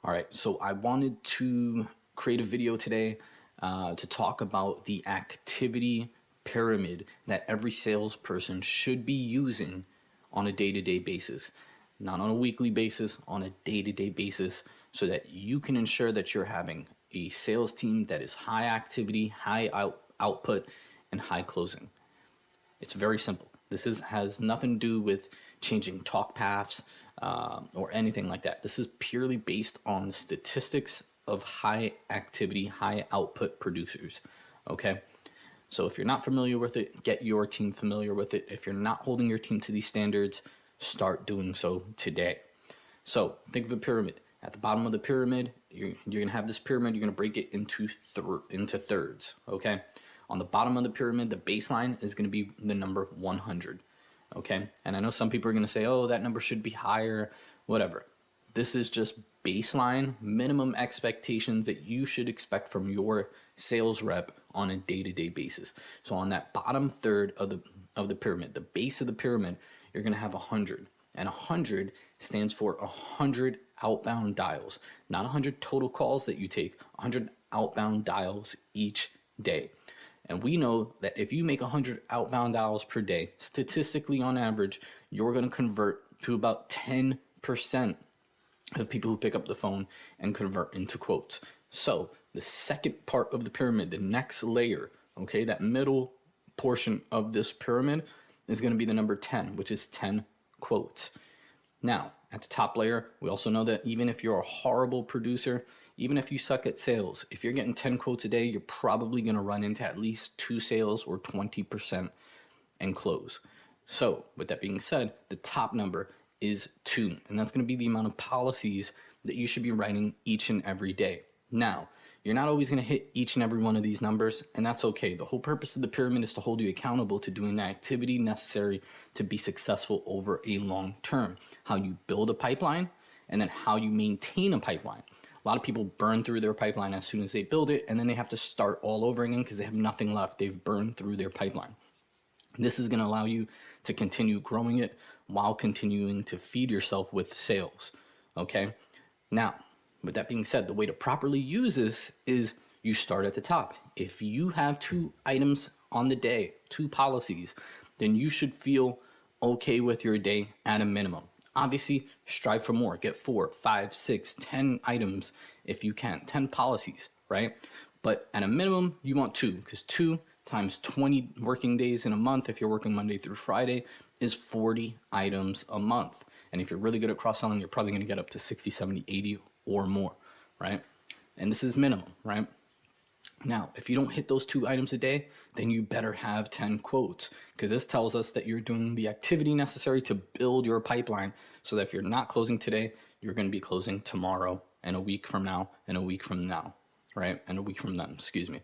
All right, so I wanted to create a video today to talk about the activity pyramid that every salesperson should be using on a day-to-day basis. Not on a weekly basis, on a day-to-day basis, so that you can ensure that you're having a sales team that is high activity, high output, and high closing. It's very simple. Has nothing to do with changing talk paths or anything like that. This is purely based on the statistics of high activity, high output producers. Okay. So if you're not familiar with it, get your team familiar with it. If you're not holding your team to these standards, start doing so today. So think of a pyramid. At the bottom of the pyramid, you're going to have this pyramid. You're going to break it into thirds. Okay. On the bottom of the pyramid, the baseline is going to be the number 100. Okay. And I know some people are going to say, oh, that number should be higher, whatever. This is just baseline minimum expectations that you should expect from your sales rep on a day-to-day basis. So on that bottom third of the pyramid, the base of the pyramid, you're going to have 100. And 100 stands for 100 outbound dials, not 100 total calls that you take, 100 outbound dials each day. And we know that if you make 100 outbound dials per day, statistically on average, you're going to convert to about 10% of people who pick up the phone and convert into quotes. So the second part of the pyramid, the next layer, okay, that middle portion of this pyramid is going to be the number 10, which is 10 quotes. Now, at the top layer, we also know that even if you're a horrible producer, even if you suck at sales, if you're getting 10 quotes a day, you're probably going to run into at least 2 sales or 20% and close. So with that being said, the top number is 2, and that's going to be the amount of policies that you should be writing each and every day. Now, you're not always going to hit each and every one of these numbers, and that's okay. The whole purpose of the pyramid is to hold you accountable to doing the activity necessary to be successful over a long term. How you build a pipeline, and then how you maintain a pipeline. A lot of people burn through their pipeline as soon as they build it, and then they have to start all over again because they have nothing left. They've burned through their pipeline. This is going to allow you to continue growing it while continuing to feed yourself with sales. Okay? Now, with that being said, the way to properly use this is you start at the top. If you have 2 items on the day, 2 policies, then you should feel okay with your day at a minimum. Obviously, strive for more. Get 4, 5, 6, 10 items if you can, 10 policies, right? But at a minimum, you want 2, because 2 times 20 working days in a month, if you're working Monday through Friday, is 40 items a month. And if you're really good at cross-selling, you're probably going to get up to 60, 70, 80 or more, right? And this is minimum, right? Now, if you don't hit those 2 items a day, then you better have 10 quotes, because this tells us that you're doing the activity necessary to build your pipeline so that if you're not closing today, you're going to be closing tomorrow and a week from now and a week from now, right? And a week from then, excuse me.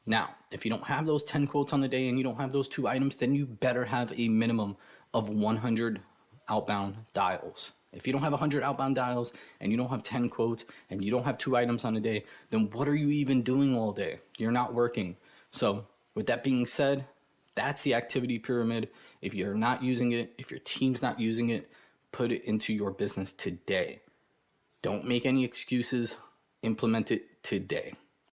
Now, if you don't have those 10 quotes on the day and you don't have those 2 items, then you better have a minimum of 100 outbound dials. If you don't have 100 outbound dials and you don't have 10 quotes and you don't have 2 items on a day, then what are you even doing all day? You're not working. So with that being said, that's the activity pyramid. If you're not using it, if your team's not using it, put it into your business today. Don't make any excuses. Implement it today.